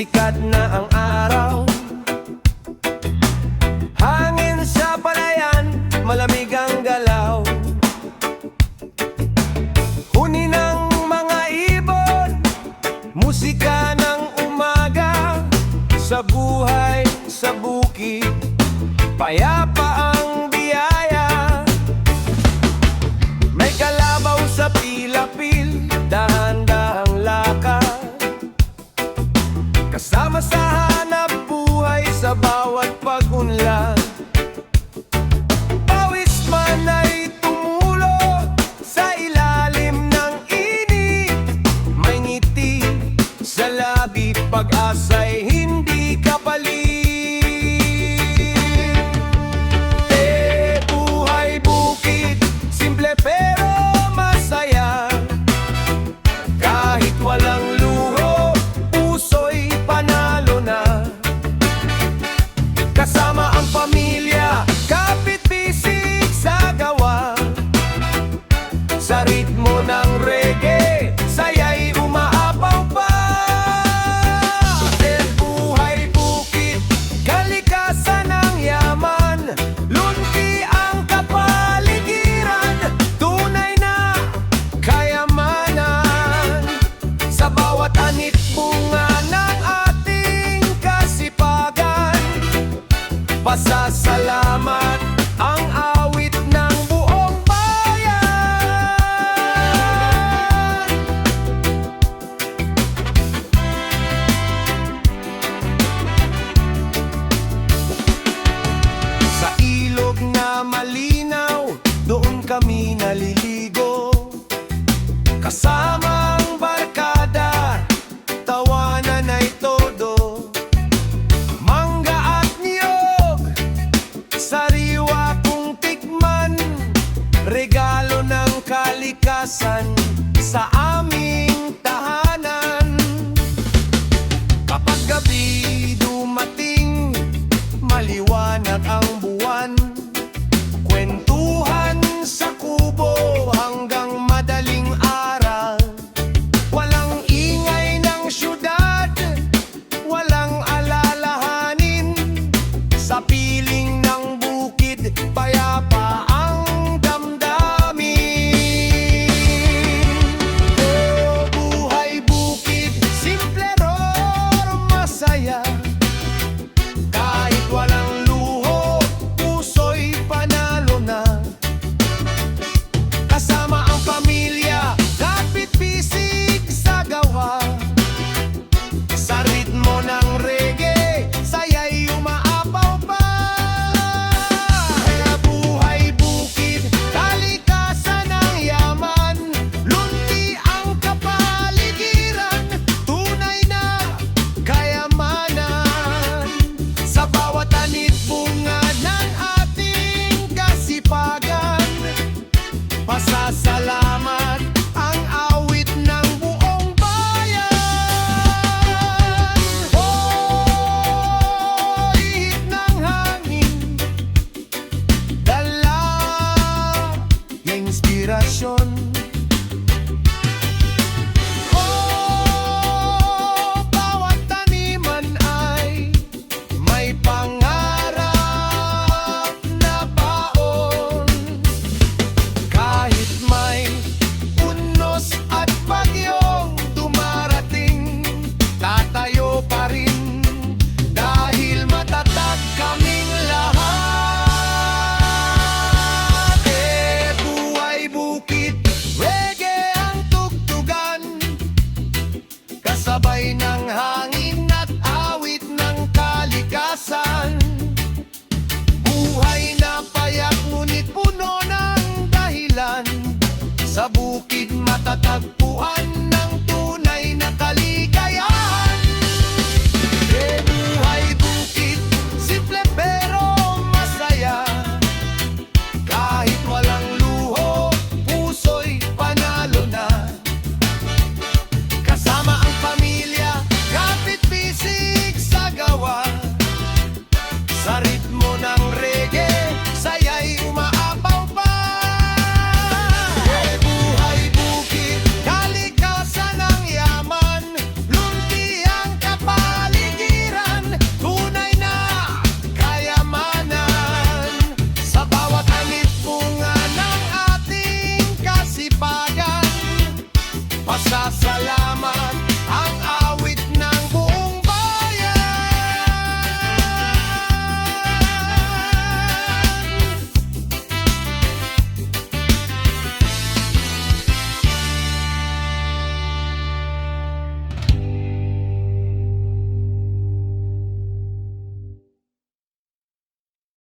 sikat na ang araw. Hangin sa palayan, malamig ang galaw. Huni ng mga ibon, musika ng umaga. Sa buhay sa bukid, payapa ang biyaya. May kalabaw sa pilapil, dahan-dahang lakad. Kasama sa hanap buhay sa bawat pag-unlad. Pawis man ay tumulo sa ilalim ng init. May ngiti sa labi, pag-asa'y hindi kapalit. Buhay bukid, simple pero masaya. Kahit walang luho, puso'y panalo na. Kasama ang pamilya, kapit-bisig sa gawa. Sa ritmo ng reggae, saya'y umaapaw pa. Buhay bukid, kalikasan ng yaman. Lunti ang kapaligiran, tunay na kayamanan. Sa bawat anit bunga ng ating kasipagan, pasasalamat ang awit ng buong bayan. Sa ilog na malinaw, doon kami naliligo. Kasamang barkada, tawanan ay todo. Mangga at niyog, sariwa kong tikman. Regalo ng kalikasan sa aming tahanan. Kapag gabi dumating, maliwanag ang buwan. Kwentuhan sa kubo hanggang madaling araw. Walang ingay ng syudad, walang alalahanin. Sa piling ng bukid, payapa ang damdamin. Buhay bukid, simple ro masaya. Kahit walang luho, puso'y panalo na. Kasama ang pamilya, kapit-bisig sa gawa. Sa ritmo ng reggae, saya'y umaapaw pa. Kaya buhay bukid, kalikasan ng yaman. Lunti ang kapaligiran, tunay na kayamanan. Sa bawat anit bunga ng ating kasipagan, pasasalamat ang awit ng buong bayan. Ihip ng hangin, dala yung inspirasyon. Bawat taniman ay may pangarap na baon. Kahit may unos at bagyong dumarating, tatayo pa rin dahil matatag kaming lahat. Buhay bukid, reggae ang tugtugan. Kasabay ng hangin at awit ng kalikasan. Buhay na payak ngunit puno ng dahilan. Sa bukid matatagpuan